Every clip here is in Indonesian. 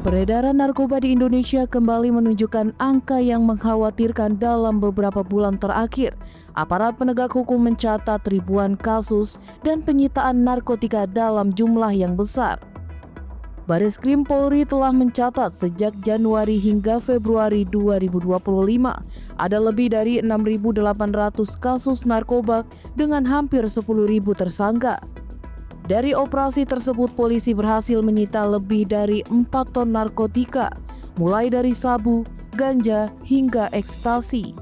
Peredaran narkoba di Indonesia kembali menunjukkan angka yang mengkhawatirkan dalam beberapa bulan terakhir. Aparat penegak hukum mencatat ribuan kasus dan penyitaan narkotika dalam jumlah yang besar. Bareskrim Polri telah mencatat sejak Januari hingga Februari 2025 ada lebih dari 6.800 kasus narkoba dengan hampir 10.000 tersangka. Dari operasi tersebut, polisi berhasil menyita lebih dari 4 ton narkotika, mulai dari sabu, ganja, hingga ekstasi.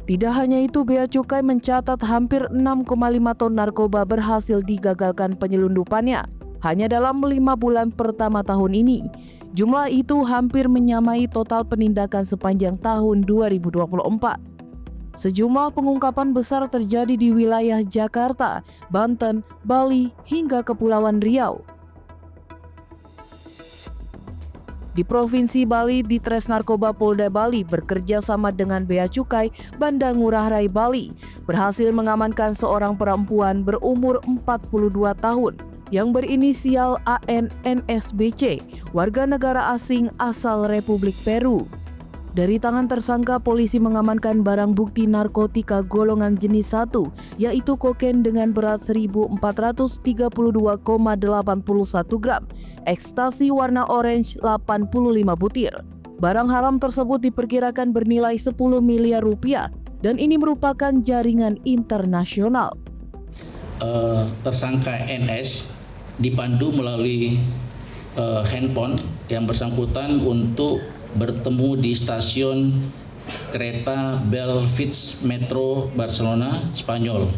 Tidak hanya itu, Bea Cukai mencatat hampir 6,5 ton narkoba berhasil digagalkan penyelundupannya hanya dalam 5 bulan pertama tahun ini. Jumlah itu hampir menyamai total penindakan sepanjang tahun 2024. Sejumlah pengungkapan besar terjadi di wilayah Jakarta, Banten, Bali, hingga Kepulauan Riau. Di Provinsi Bali, Ditres Narkoba Polda Bali bekerja sama dengan Bea Cukai Banda Ngurah Rai Bali berhasil mengamankan seorang perempuan berumur 42 tahun yang berinisial ANNSBC, warga negara asing asal Republik Peru. Dari tangan tersangka, polisi mengamankan barang bukti narkotika golongan jenis 1, yaitu kokain dengan berat 1.432,81 gram, ekstasi warna orange 85 butir. Barang haram tersebut diperkirakan bernilai 10 miliar rupiah dan ini merupakan jaringan internasional. Tersangka NS dipandu melalui handphone yang bersangkutan untuk bertemu di stasiun kereta Belvich Metro Barcelona, Spanyol,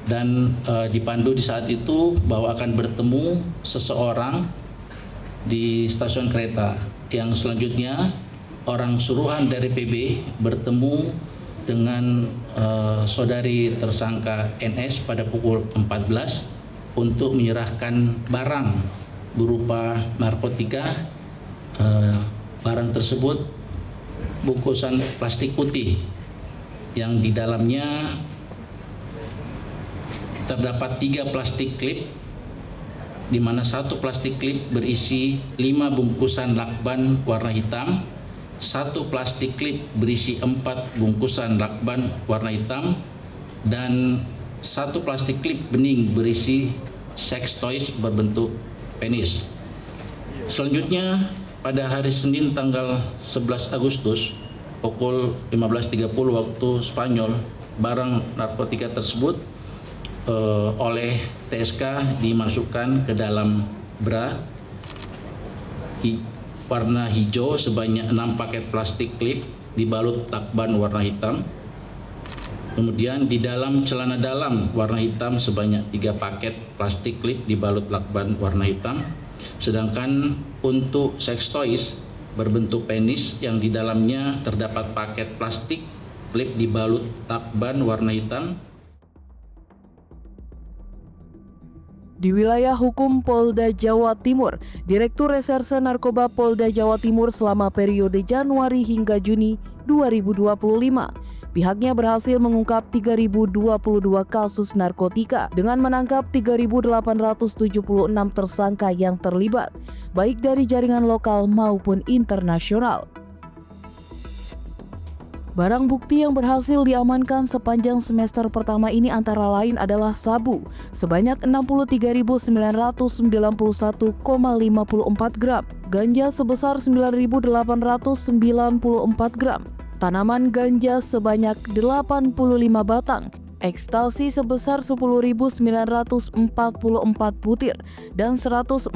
dan dipandu di saat itu bahwa akan bertemu seseorang di stasiun kereta, yang selanjutnya orang suruhan dari PB bertemu dengan saudari tersangka NS pada pukul 14 untuk menyerahkan barang berupa narkotika. Barang tersebut bungkusan plastik putih yang di dalamnya terdapat 3 plastik klip, di mana 1 plastik klip berisi 5 bungkusan lakban warna hitam, 1 plastik klip berisi 4 bungkusan lakban warna hitam, dan 1 plastik klip bening berisi sex toys berbentuk penis. Selanjutnya, pada hari Senin tanggal 11 Agustus pukul 15.30 waktu Spanyol, barang narkotika tersebut oleh TSK dimasukkan ke dalam bra warna hijau sebanyak 6 paket plastik klip dibalut lakban warna hitam. Kemudian di dalam celana dalam warna hitam sebanyak 3 paket plastik klip dibalut lakban warna hitam. Sedangkan untuk sex toys berbentuk penis yang di dalamnya terdapat paket plastik klip dibalut lakban warna hitam. Di wilayah hukum Polda Jawa Timur, Direktur Reserse Narkoba Polda Jawa Timur selama periode Januari hingga Juni 2025, pihaknya berhasil mengungkap 3.022 kasus narkotika dengan menangkap 3.876 tersangka yang terlibat, baik dari jaringan lokal maupun internasional. Barang bukti yang berhasil diamankan sepanjang semester pertama ini antara lain adalah sabu sebanyak 63.991,54 gram, ganja sebesar 9.894 gram, tanaman ganja sebanyak 85 batang, ekstasi sebesar 10.944 butir dan 148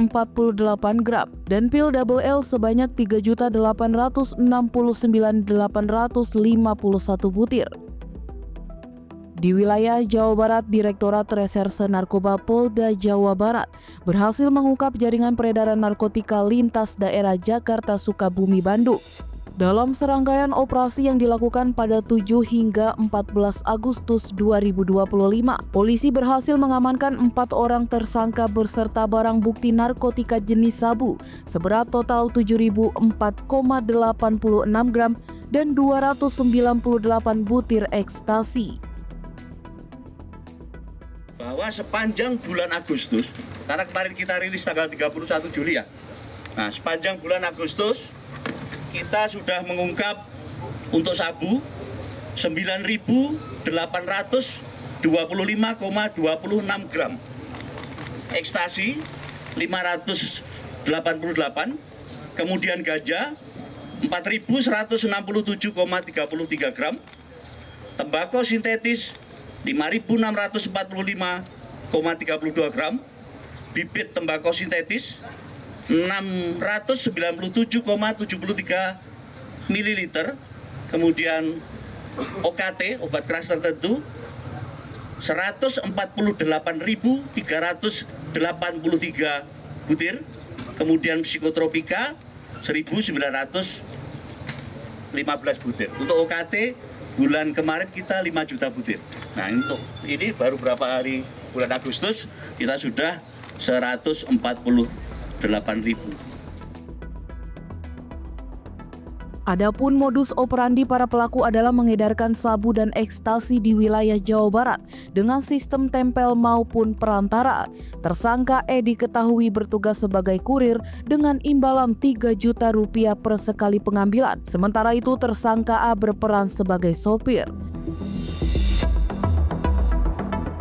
gram, dan pil double L sebanyak 3.869.851 butir. Di wilayah Jawa Barat, Direktorat Reserse Narkoba Polda Jawa Barat berhasil mengungkap jaringan peredaran narkotika lintas daerah Jakarta, Sukabumi, Bandung. Dalam serangkaian operasi yang dilakukan pada 7 hingga 14 Agustus 2025, polisi berhasil mengamankan 4 orang tersangka beserta barang bukti narkotika jenis sabu seberat total 7.004,86 gram dan 298 butir ekstasi. Bahwa sepanjang bulan Agustus, karena kemarin kita rilis tanggal 31 Juli ya, Nah, sepanjang bulan Agustus kita sudah mengungkap untuk sabu 9.825,26 gram, ekstasi 588, kemudian ganja 4.167,33 gram, tembakau sintetis 5.645,32 gram, bibit tembakau sintetis 697,73 ml, kemudian OKT, obat keras tertentu 148.383 butir, kemudian psikotropika 1.915 butir. Untuk OKT bulan kemarin kita 5 juta butir. Nah, untuk ini baru berapa hari bulan Agustus kita sudah 148.000. Adapun modus operandi para pelaku adalah mengedarkan sabu dan ekstasi di wilayah Jawa Barat dengan sistem tempel maupun perantara. Tersangka E diketahui bertugas sebagai kurir dengan imbalan 3 juta rupiah per sekali pengambilan. Sementara itu tersangka A berperan sebagai sopir.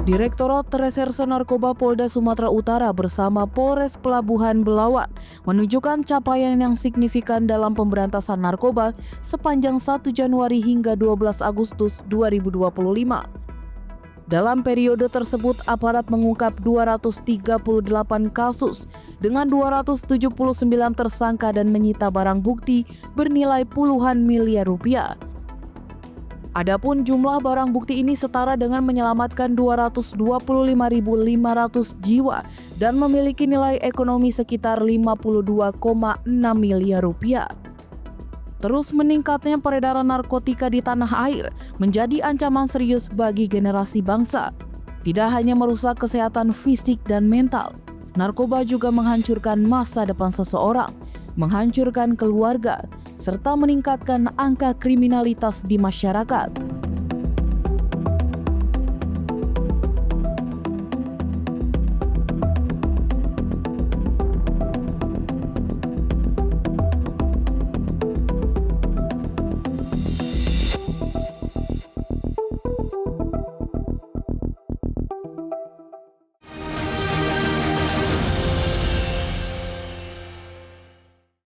Direktorat Reserse Narkoba Polda Sumatera Utara bersama Polres Pelabuhan Belawan menunjukkan capaian yang signifikan dalam pemberantasan narkoba sepanjang 1 Januari hingga 12 Agustus 2025. Dalam periode tersebut, aparat mengungkap 238 kasus dengan 279 tersangka dan menyita barang bukti bernilai puluhan miliar rupiah. Adapun jumlah barang bukti ini setara dengan menyelamatkan 225.500 jiwa dan memiliki nilai ekonomi sekitar 52,6 miliar rupiah. Terus meningkatnya peredaran narkotika di tanah air menjadi ancaman serius bagi generasi bangsa. Tidak hanya merusak kesehatan fisik dan mental, narkoba juga menghancurkan masa depan seseorang, menghancurkan keluarga, serta meningkatkan angka kriminalitas di masyarakat.